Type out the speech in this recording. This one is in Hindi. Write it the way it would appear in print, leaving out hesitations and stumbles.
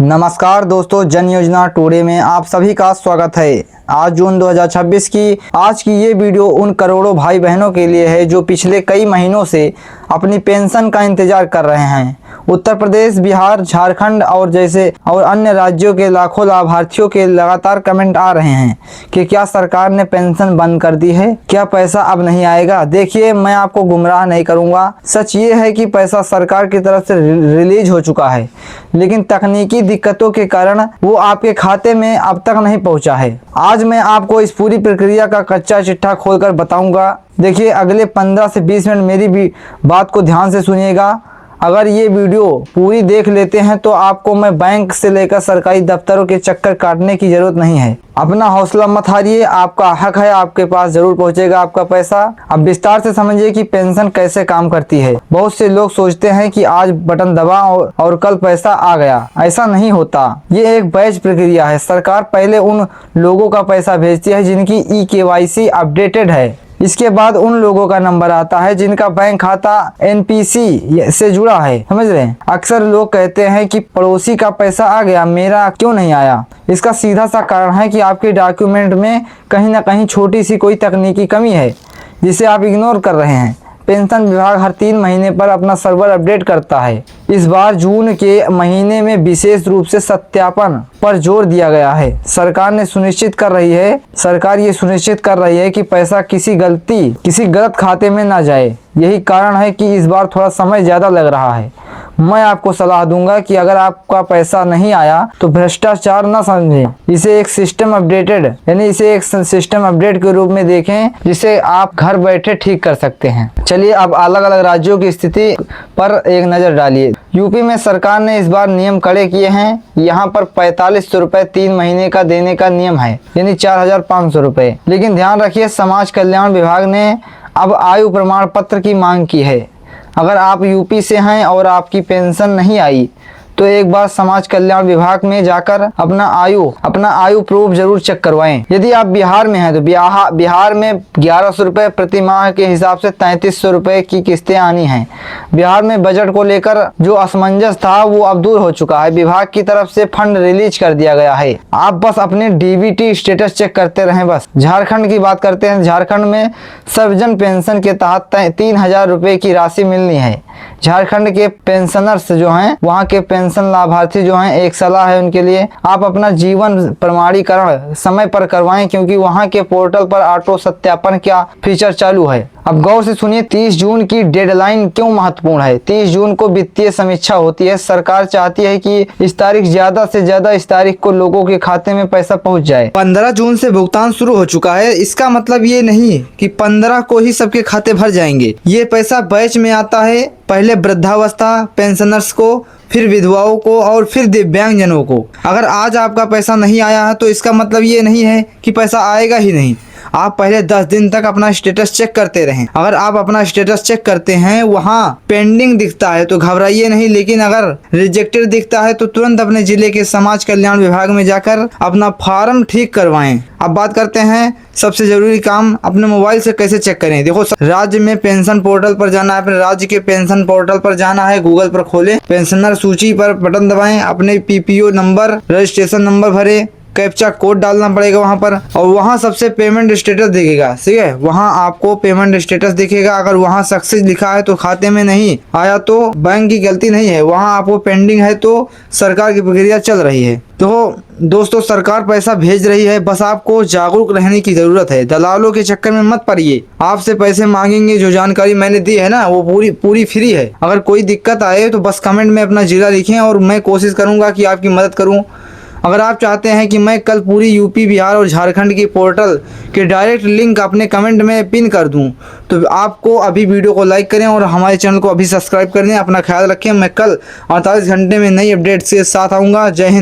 नमस्कार दोस्तों, जन योजना टुडे में आप सभी का स्वागत है। आज जून 2026 की आज की ये वीडियो उन करोड़ों भाई बहनों के लिए है जो पिछले कई महीनों से अपनी पेंशन का इंतजार कर रहे हैं। उत्तर प्रदेश, बिहार, झारखंड और अन्य राज्यों के लाखों लाभार्थियों के लगातार कमेंट आ रहे हैं कि क्या सरकार ने पेंशन बंद कर दी है, क्या पैसा अब नहीं आएगा। देखिए, मैं आपको गुमराह नहीं करूंगा। सच ये है कि पैसा सरकार की तरफ से रिलीज हो चुका है, लेकिन तकनीकी दिक्कतों के कारण वो आपके खाते में अब तक नहीं पहुंचा है। आज मैं आपको इस पूरी प्रक्रिया का कच्चा चिट्ठा खोलकर बताऊंगा। देखिए, अगले 15 से 20 मिनट मेरी भी बात को ध्यान से सुनिएगा। अगर ये वीडियो पूरी देख लेते हैं तो आपको मैं बैंक से लेकर सरकारी दफ्तरों के चक्कर काटने की जरूरत नहीं है। अपना हौसला मत हारिए, आपका हक है, आपके पास जरूर पहुंचेगा आपका पैसा। अब विस्तार से समझिए कि पेंशन कैसे काम करती है। बहुत से लोग सोचते हैं कि आज बटन दबा और कल पैसा आ गया। ऐसा नहीं होता। ये एक बैच प्रक्रिया है। सरकार पहले उन लोगों का पैसा भेजती है जिनकी EKYC अपडेटेड है। इसके बाद उन लोगों का नंबर आता है जिनका बैंक खाता NPC से जुड़ा है। समझ रहे हैं। अक्सर लोग कहते हैं कि पड़ोसी का पैसा आ गया, मेरा क्यों नहीं आया। इसका सीधा सा कारण है कि आपके डॉक्यूमेंट में कहीं ना कहीं छोटी सी कोई तकनीकी कमी है जिसे आप इग्नोर कर रहे हैं। पेंशन विभाग हर 3 महीने पर अपना सर्वर अपडेट करता है। इस बार जून के महीने में विशेष रूप से सत्यापन पर जोर दिया गया है। सरकार ये सुनिश्चित कर रही है कि पैसा किसी गलत खाते में ना जाए। यही कारण है कि इस बार थोड़ा समय ज़्यादा लग रहा है। मैं आपको सलाह दूंगा कि अगर आपका पैसा नहीं आया तो भ्रष्टाचार न समझें। इसे एक सिस्टम अपडेट के रूप में देखें जिसे आप घर बैठे ठीक कर सकते हैं। चलिए, अब अलग अलग राज्यों की स्थिति पर एक नज़र डालिए। यूपी में सरकार ने इस बार नियम कड़े किए हैं। यहाँ पर 4500 रुपये 3 महीने का देने का नियम है, यानी 4500 रुपये। लेकिन ध्यान रखिए, समाज कल्याण विभाग ने अब आयु प्रमाण पत्र की मांग की है। अगर आप यूपी से हैं और आपकी पेंशन नहीं आई तो एक बार समाज कल्याण विभाग में जाकर अपना आयु प्रूफ जरूर चेक करवाएं। यदि आप बिहार में हैं तो बिहार में 1100 रुपये प्रति माह के हिसाब से 3300 रुपये की किस्तें आनी हैं। बिहार में बजट को लेकर जो असमंजस था वो अब दूर हो चुका है। विभाग की तरफ से फंड रिलीज कर दिया गया है। आप बस अपने DBT स्टेटस चेक करते रहें बस। झारखंड की बात करते हैं। झारखंड में सर्वजन पेंशन के तहत 3000 रुपये की राशि मिलनी है। झारखंड के पेंशनर्स जो हैं, वहाँ के पेंशन लाभार्थी जो हैं, एक सलाह है उनके लिए, आप अपना जीवन प्रमाणीकरण समय पर करवाएं, क्योंकि वहाँ के पोर्टल पर ऑटो सत्यापन का फीचर चालू है। अब गौर से सुनिए, 30 जून की डेडलाइन क्यों महत्वपूर्ण है। 30 जून को वित्तीय समीक्षा होती है। सरकार चाहती है कि इस तारीख ज्यादा से ज्यादा इस तारीख को लोगों के खाते में पैसा पहुंच जाए। 15 जून से भुगतान शुरू हो चुका है। इसका मतलब ये नहीं कि 15 को ही सबके खाते भर जाएंगे। ये पैसा बैच में आता है। पहले वृद्धावस्था पेंशनर्स को, फिर विधवाओं को और फिर दिव्यांगजनों को। अगर आज आपका पैसा नहीं आया है तो इसका मतलब ये नहीं है कि पैसा आएगा ही नहीं। आप पहले 10 दिन तक अपना स्टेटस चेक करते रहें। अगर आप अपना स्टेटस चेक करते हैं, वहाँ पेंडिंग दिखता है तो घबराइए नहीं, लेकिन अगर रिजेक्टेड दिखता है तो तुरंत अपने जिले के समाज कल्याण विभाग में जाकर अपना फॉर्म ठीक करवाएं। अब बात करते हैं सबसे जरूरी काम, अपने मोबाइल से कैसे चेक करें। देखो, राज्य में पेंशन पोर्टल पर जाना है। अपने राज्य के पेंशन पोर्टल पर जाना है। गूगल पर खोलें, पेंशनर सूची पर बटन दबाएं, अपने PPO नंबर, रजिस्ट्रेशन नंबर भरे, कैप्चा कोड डालना पड़ेगा वहां पर, और वहां सबसे पेमेंट स्टेटस दिखेगा। ठीक है, वहां आपको पेमेंट स्टेटस दिखेगा। अगर वहां सक्सेस लिखा है तो खाते में नहीं आया तो बैंक की गलती नहीं है, वहां आपको पेंडिंग है तो सरकार की प्रक्रिया चल रही है। तो दोस्तों, सरकार पैसा भेज रही है, बस आपको जागरूक रहने की जरूरत है। दलालों के चक्कर में मत पड़िए। आपसे पैसे मांगेंगे, जो जानकारी मैंने दी है ना वो पूरी फ्री है। अगर कोई दिक्कत आए तो बस कमेंट में अपना जिला लिखें और मैं कोशिश करूंगा कि आपकी मदद करूं। अगर आप चाहते हैं कि मैं कल पूरी यूपी, बिहार और झारखंड की पोर्टल के डायरेक्ट लिंक अपने कमेंट में पिन कर दूं, तो आपको अभी वीडियो को लाइक करें और हमारे चैनल को अभी सब्सक्राइब कर लें। अपना ख्याल रखें। मैं कल 48 घंटे में नई अपडेट्स के साथ आऊँगा। जय हिंद।